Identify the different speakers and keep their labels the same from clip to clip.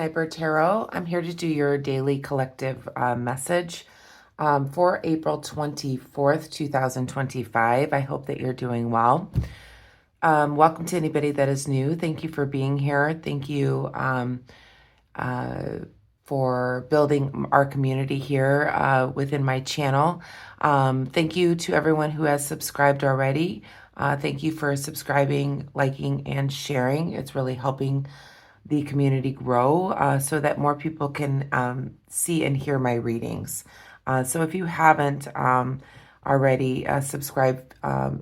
Speaker 1: Piper Tarot. I'm here to do your daily collective message for April 24th, 2025. I hope that you're doing well. Welcome to anybody that is new. Thank you for being here. Thank you for building our community here within my channel. Thank you to everyone who has subscribed already. Thank you for subscribing, liking, and sharing. It's really helping the community grow so that more people can see and hear my readings. So if you haven't already subscribed,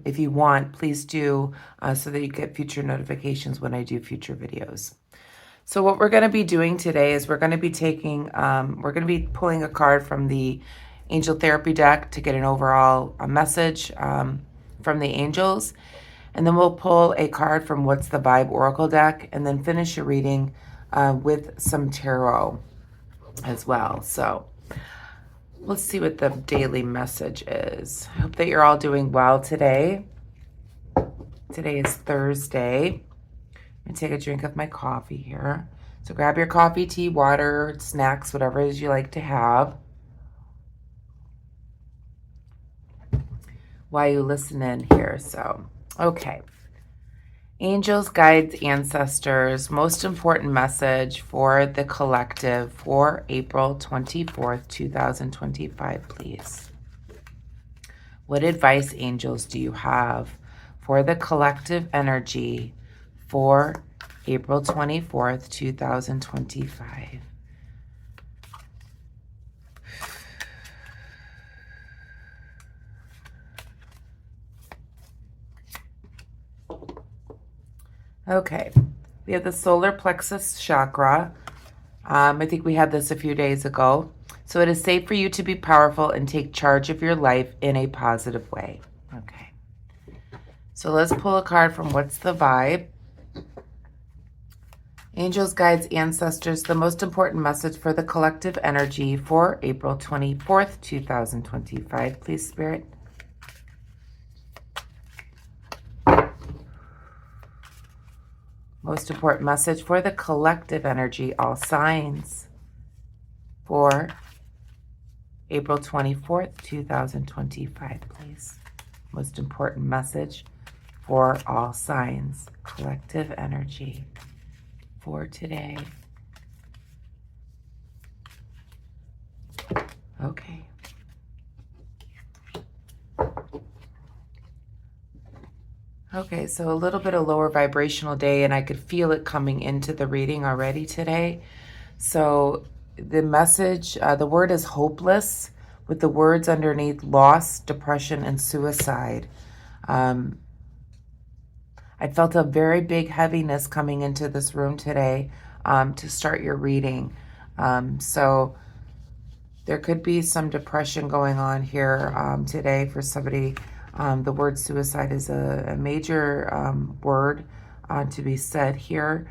Speaker 1: if you want, please do so that you get future notifications when I do future videos. So what we're going to be doing today is we're going to be pulling a card from the Angel Therapy deck to get an overall message from the angels. And then we'll pull a card from What's the Vibe Oracle deck and then finish your reading with some tarot as well. So let's see what the daily message is. I hope that you're all doing well today. Today is Thursday. I'm going to take a drink of my coffee here. So grab your coffee, tea, water, snacks, whatever it is you like to have while you listen in here. So, okay. Angels, guides, ancestors, most important message for the collective for April 24th, 2025, please. What advice, angels, do you have for the collective energy for April 24th, 2025? Okay, we have the solar plexus chakra. I think we had this a few days ago. So it is safe for you to be powerful and take charge of your life in a positive way. Okay, so let's pull a card from What's the Vibe? Angels, guides, ancestors, the most important message for the collective energy for April 24th, 2025. Please, Spirit. Most important message for the collective energy, all signs, for April 24th, 2025, please. Most important message for all signs, collective energy for today. Okay. Okay, so a little bit of lower vibrational day, and I could feel it coming into the reading already today. So the message, the word is hopeless, with the words underneath loss, depression, and suicide. I felt a very big heaviness coming into this room today to start your reading. So there could be some depression going on here today for somebody. The word suicide is a major word to be said here.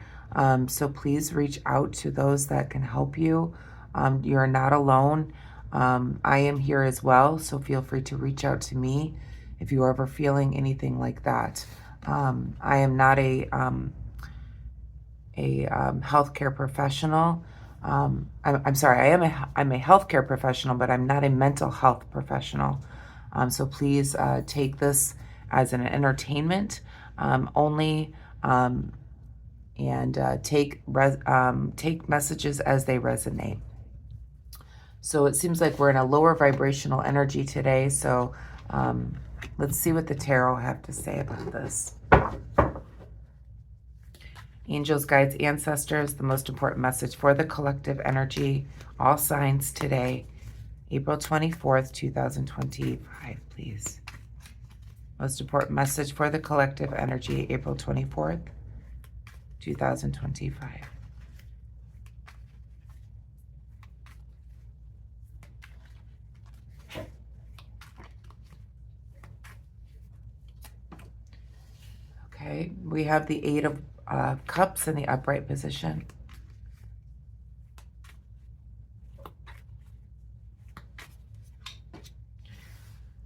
Speaker 1: So please reach out to those that can help you. You're not alone. I am here as well, so feel free to reach out to me if you're ever feeling anything like that. I am not a healthcare professional. I'm sorry, I'm a healthcare professional, but I'm not a mental health professional. So please take this as an entertainment only, and take messages as they resonate. So it seems like we're in a lower vibrational energy today. So let's see what the tarot have to say about this. Angels, guides, ancestors, the most important message for the collective energy, all signs today. April 24th, 2025, please. Most important message for the collective energy, April 24th, 2025. Okay, we have the Eight of Cups in the upright position.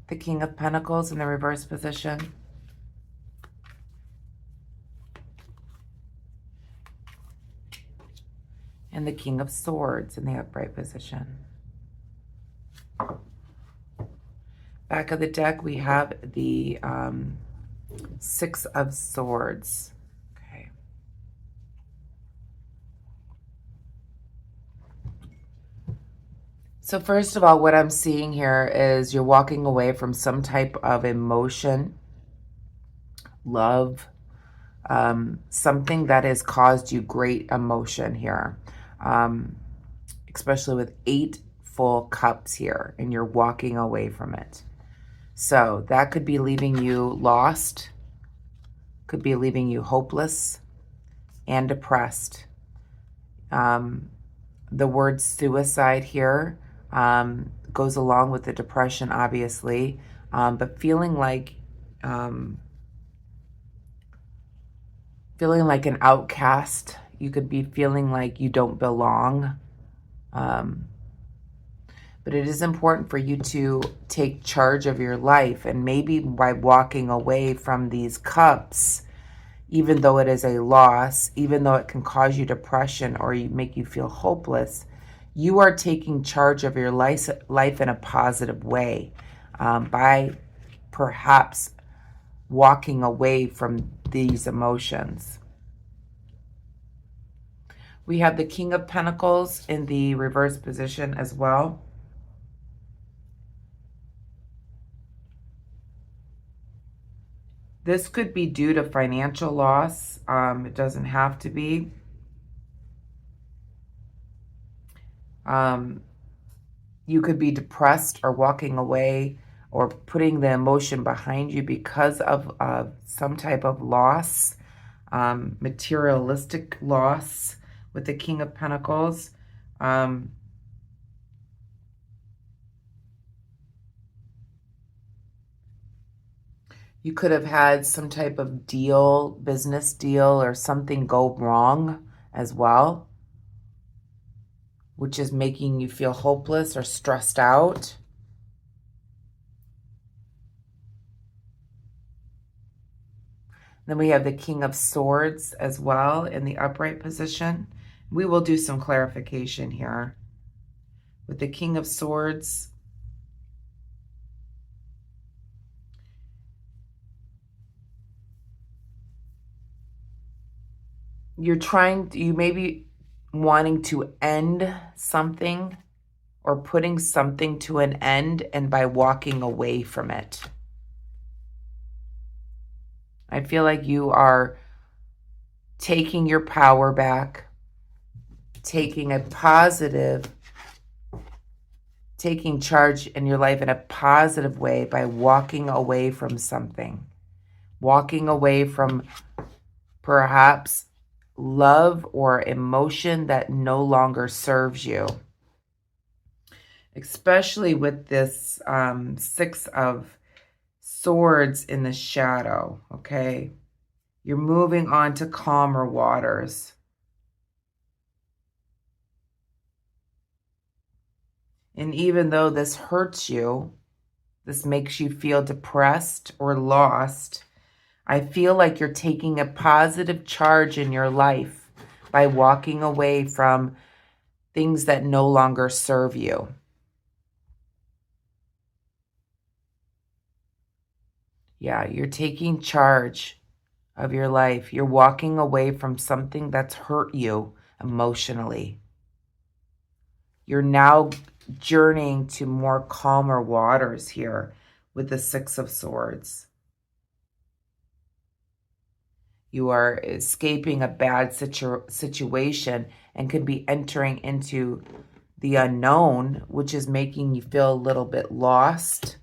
Speaker 1: The King of Pentacles in the reverse position. and the King of Swords in the upright position. Back of the deck, we have the Six of Swords. Okay. So first of all, what I'm seeing here is you're walking away from some type of emotion, love, something that has caused you great emotion here, especially with 8 full cups here, and you're walking away from it. So that could be leaving you lost, could be leaving you hopeless and depressed. The word suicide here goes along with the depression, obviously, but feeling like an outcast. You could be feeling like you don't belong. But it is important for you to take charge of your life, and maybe by walking away from these cups, even though it is a loss, even though it can cause you depression or make you feel hopeless, you are taking charge of your life in a positive way by perhaps walking away from these emotions. We have the King of Pentacles in the reverse position as well. This could be due to financial loss. It doesn't have to be. You could be depressed or walking away or putting the emotion behind you because of some type of loss, materialistic loss with the King of Pentacles. You could have had some type of deal, business deal, or something go wrong as well, which is making you feel hopeless or stressed out. Then we have the King of Swords as well in the upright position. We will do some clarification here. With the King of Swords, you may be wanting to end something or putting something to an end, and by walking away from it. I feel like you are taking your power back, taking charge in your life in a positive way by walking away from something, walking away from perhaps love or emotion that no longer serves you. Especially with this Six of Swords in the shadow, okay? You're moving on to calmer waters. And even though this hurts you, this makes you feel depressed or lost, I feel like you're taking a positive charge in your life by walking away from things that no longer serve you. Yeah, you're taking charge of your life. You're walking away from something that's hurt you emotionally. You're now journeying to more calmer waters here with the Six of Swords. You are escaping a bad situation and could be entering into the unknown, which is making you feel a little bit lost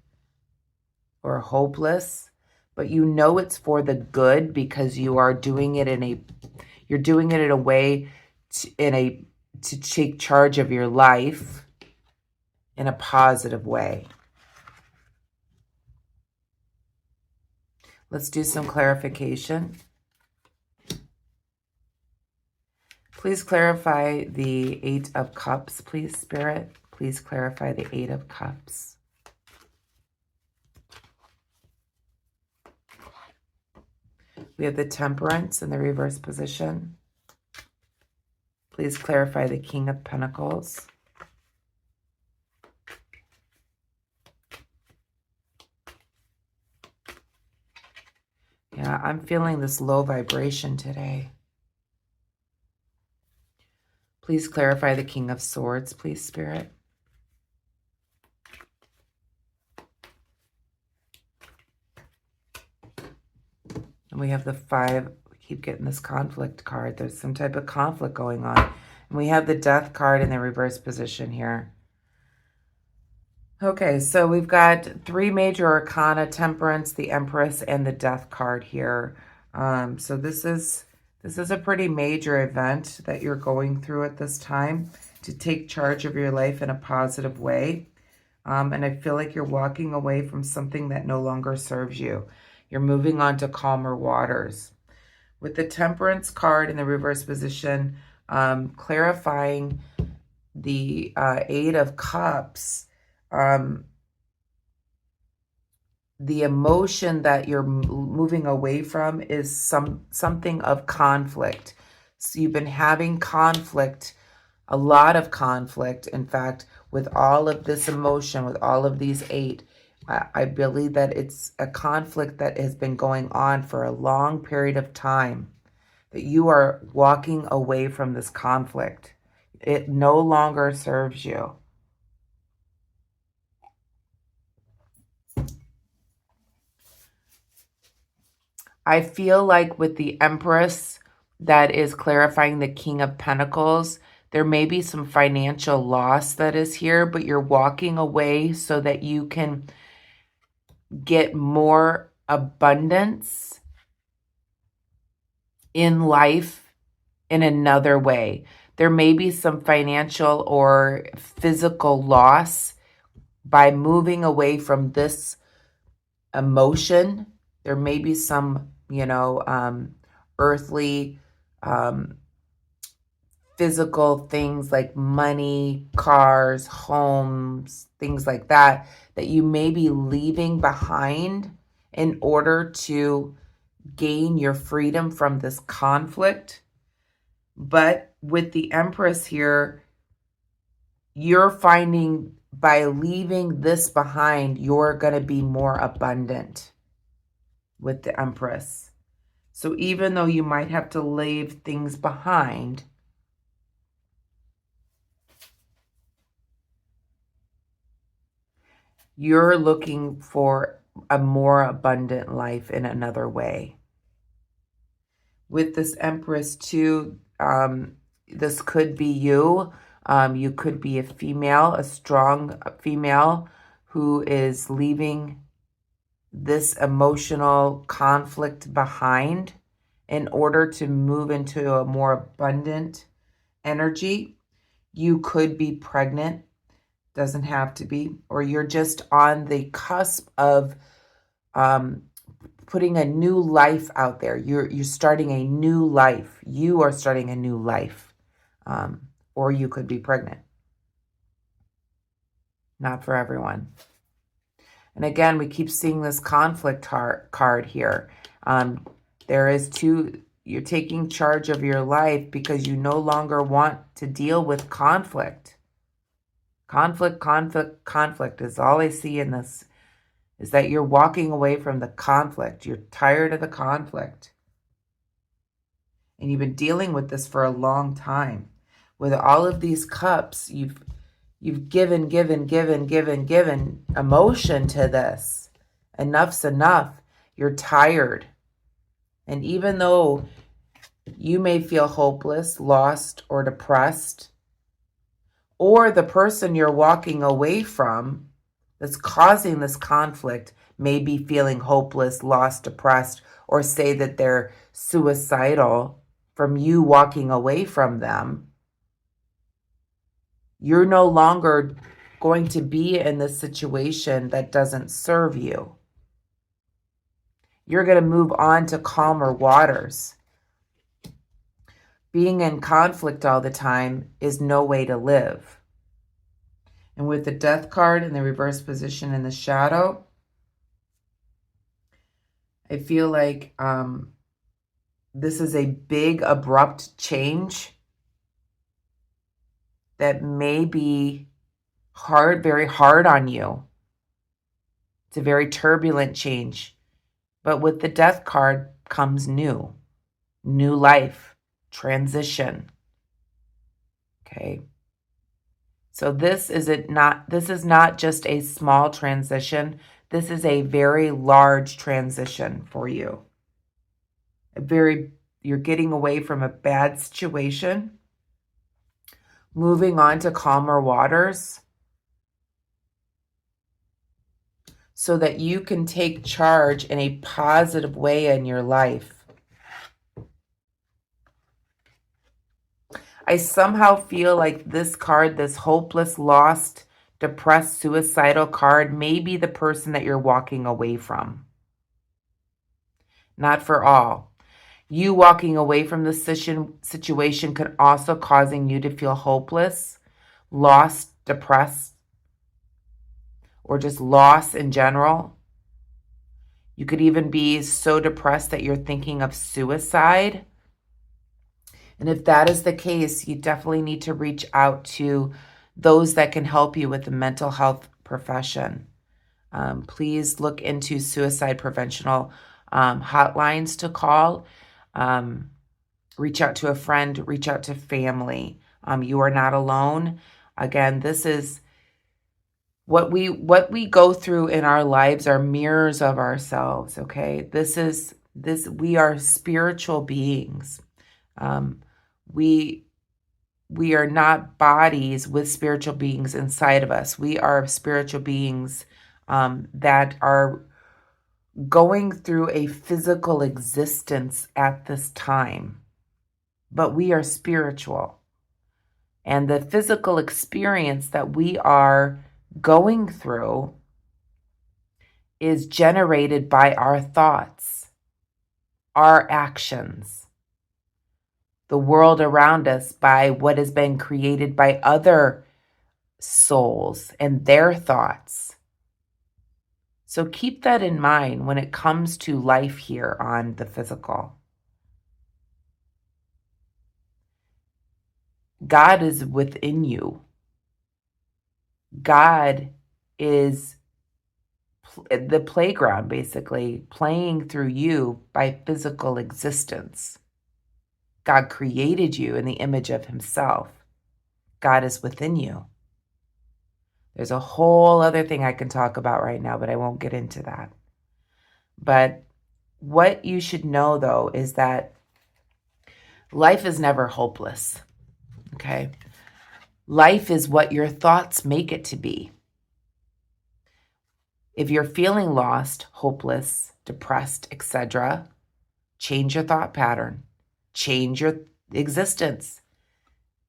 Speaker 1: or hopeless, but you know it's for the good because you are doing it in a way to take charge of your life in a positive way. Let's do some clarification. Please clarify the Eight of Cups, please, Spirit. Please clarify the Eight of Cups. We have the Temperance in the reverse position. Please clarify the King of Pentacles. Yeah, I'm feeling this low vibration today. Please clarify the King of Swords, please, Spirit. And we have the 5. We keep getting this conflict card. There's some type of conflict going on. And we have the Death card in the reverse position here. Okay, so we've got 3 major arcana: Temperance, the Empress, and the Death card here. So this is a pretty major event that you're going through at this time to take charge of your life in a positive way. And I feel like you're walking away from something that no longer serves you. You're moving on to calmer waters. With the Temperance card in the reverse position, clarifying the 8 of Cups, the emotion that you're moving away from is something of conflict. So you've been having conflict, a lot of conflict. In fact, with all of this emotion, with all of these 8, I believe that it's a conflict that has been going on for a long period of time, that you are walking away from this conflict. It no longer serves you. I feel like with the Empress that is clarifying the King of Pentacles, there may be some financial loss that is here, but you're walking away so that you can get more abundance in life in another way. There may be some financial or physical loss by moving away from this emotion. There may be some, earthly, physical things like money, cars, homes, things like that, that you may be leaving behind in order to gain your freedom from this conflict. But with the Empress here, you're finding by leaving this behind, you're going to be more abundant with the Empress. So even though you might have to leave things behind, you're looking for a more abundant life in another way. With this Empress too, this could be you. You could be a female, a strong female who is leaving this emotional conflict behind in order to move into a more abundant energy. You could be pregnant, doesn't have to be, or you're just on the cusp of putting a new life out there. You're starting a new life. You are starting a new life. Or you could be pregnant. Not for everyone. And again, we keep seeing this conflict card here. There is you're taking charge of your life because you no longer want to deal with conflict. Conflict is all I see in this, is that you're walking away from the conflict. You're tired of the conflict. And you've been dealing with this for a long time. With all of these cups, you've given emotion to this. Enough's enough. You're tired. And even though you may feel hopeless, lost, or depressed, or the person you're walking away from that's causing this conflict may be feeling hopeless, lost, depressed, or say that they're suicidal from you walking away from them, you're no longer going to be in this situation that doesn't serve you. You're going to move on to calmer waters. Being in conflict all the time is no way to live. And with the Death card in the reverse position in the shadow, I feel like this is a big, abrupt change that may be hard, very hard on you. It's a very turbulent change. But with the Death card comes new life, transition. Okay. So this is not just a small transition. This is a very large transition for you. You're getting away from a bad situation, moving on to calmer waters so that you can take charge in a positive way in your life. I somehow feel like this card, this hopeless, lost, depressed, suicidal card may be the person that you're walking away from. Not for all. You walking away from this situation could also causing you to feel hopeless, lost, depressed, or just lost in general. You could even be so depressed that you're thinking of suicide. And if that is the case, you definitely need to reach out to those that can help you with the mental health profession. Please look into suicide prevention hotlines to call. Reach out to a friend, reach out to family. You are not alone. Again, this is what we go through in our lives are mirrors of ourselves, okay? We are spiritual beings. We are not bodies with spiritual beings inside of us. We are spiritual beings that are going through a physical existence at this time. But we are spiritual. And the physical experience that we are going through is generated by our thoughts, our actions, the world around us by what has been created by other souls and their thoughts. So keep that in mind when it comes to life here on the physical. God is within you. God is the playground, basically, playing through you by physical existence. God created you in the image of himself. God is within you. There's a whole other thing I can talk about right now, but I won't get into that. But what you should know, though, is that life is never hopeless, okay? Life is what your thoughts make it to be. If you're feeling lost, hopeless, depressed, etc., change your thought pattern. Change your existence.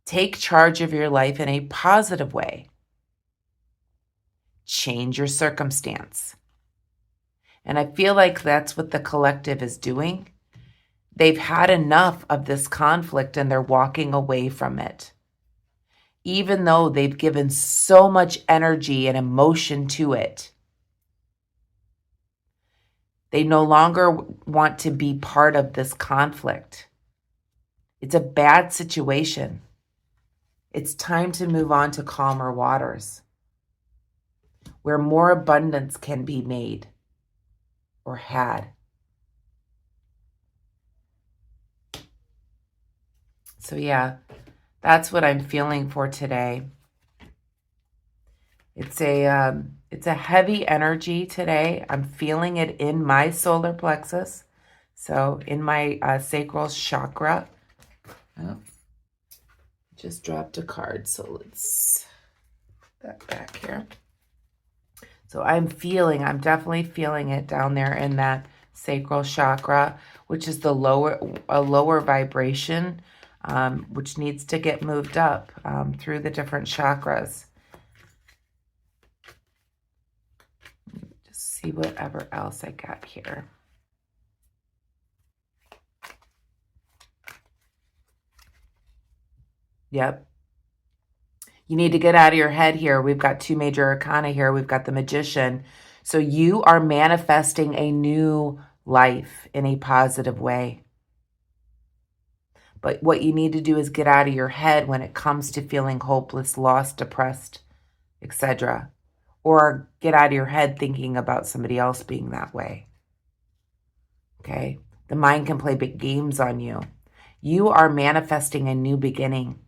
Speaker 1: Take charge of your life in a positive way. Change your circumstance. And I feel like that's what the collective is doing. They've had enough of this conflict and they're walking away from it. Even though they've given so much energy and emotion to it, they no longer want to be part of this conflict. It's a bad situation. It's time to move on to calmer waters, where more abundance can be made or had. So yeah, that's what I'm feeling for today. It's a heavy energy today. I'm feeling it in my solar plexus. So in my sacral chakra. Oh, just dropped a card. So let's put that back here. So I'm definitely feeling it down there in that sacral chakra, which is a lower vibration, which needs to get moved up through the different chakras. Just see whatever else I got here. Yep. You need to get out of your head here. We've got two major arcana here. We've got the Magician. So you are manifesting a new life in a positive way. But what you need to do is get out of your head when it comes to feeling hopeless, lost, depressed, etc. Or get out of your head thinking about somebody else being that way. Okay? The mind can play big games on you. You are manifesting a new beginning.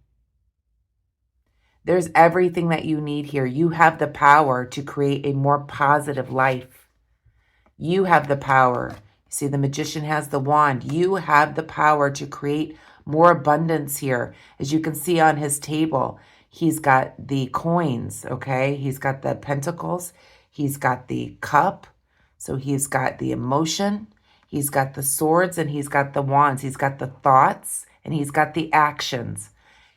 Speaker 1: There's everything that you need here. You have the power to create a more positive life. You have the power. You see, the magician has the wand. You have the power to create more abundance here. As you can see on his table, he's got the coins, okay? He's got the pentacles. He's got the cup. So he's got the emotion. He's got the swords and he's got the wands. He's got the thoughts and he's got the actions.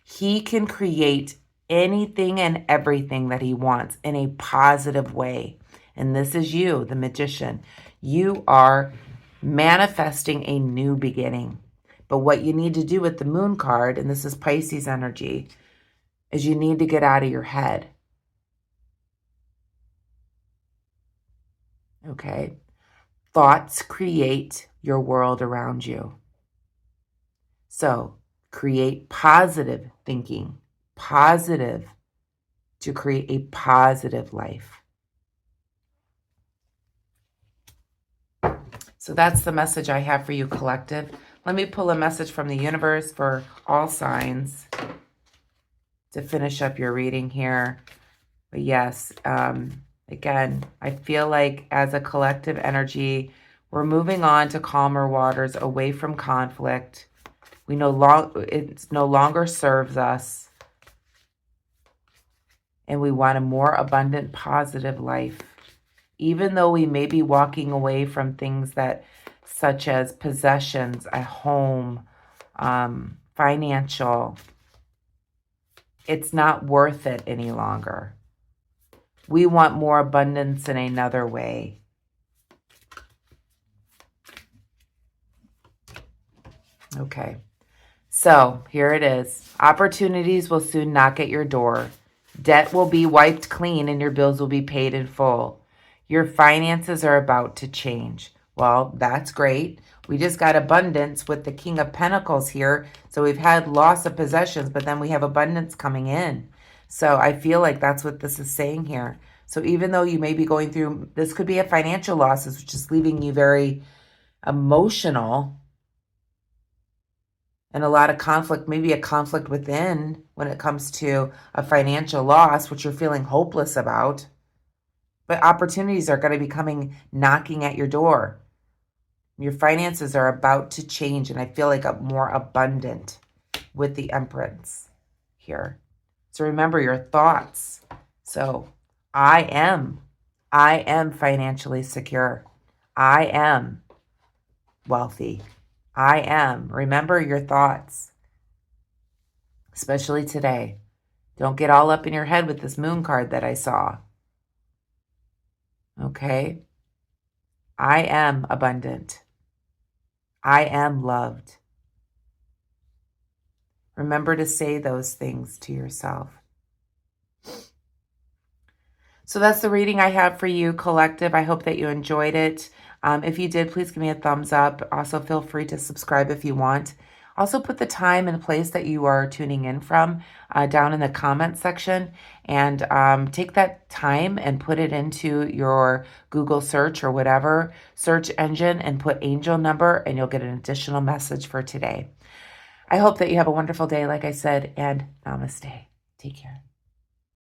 Speaker 1: He can create anything and everything that he wants in a positive way. And this is you, the magician. You are manifesting a new beginning. But what you need to do with the moon card, and this is Pisces energy, is you need to get out of your head. Okay? Thoughts create your world around you. So create positive thinking, positive, to create a positive life. So that's the message I have for you, collective. Let me pull a message from the universe for all signs to finish up your reading here. But yes, again, I feel like as a collective energy, we're moving on to calmer waters, away from conflict. It no longer serves us. And we want a more abundant, positive life. Even though we may be walking away from things that, such as possessions, a home, financial, it's not worth it any longer. We want more abundance in another way. Okay, so here it is. Opportunities will soon knock at your door. Debt will be wiped clean and your bills will be paid in full. Your finances are about to change. Well, that's great. We just got abundance with the King of Pentacles here. So we've had loss of possessions, but then we have abundance coming in. So I feel like that's what this is saying here. So even though you may be going through, this could be a financial loss, which is leaving you very emotional and a lot of conflict, maybe a conflict within when it comes to a financial loss, which you're feeling hopeless about. But opportunities are going to be coming, knocking at your door. Your finances are about to change, and I feel like a more abundant with the Empress here. So remember your thoughts. So I am financially secure. I am wealthy. I am. Remember your thoughts, especially today. Don't get all up in your head with this moon card that I saw. Okay? I am abundant. I am loved. Remember to say those things to yourself. So that's the reading I have for you, collective. I hope that you enjoyed it. If you did, please give me a thumbs up. Also, feel free to subscribe if you want. Also, put the time and place that you are tuning in from down in the comment section, and take that time and put it into your Google search or whatever search engine and put angel number, and you'll get an additional message for today. I hope that you have a wonderful day, like I said, and namaste. Take care.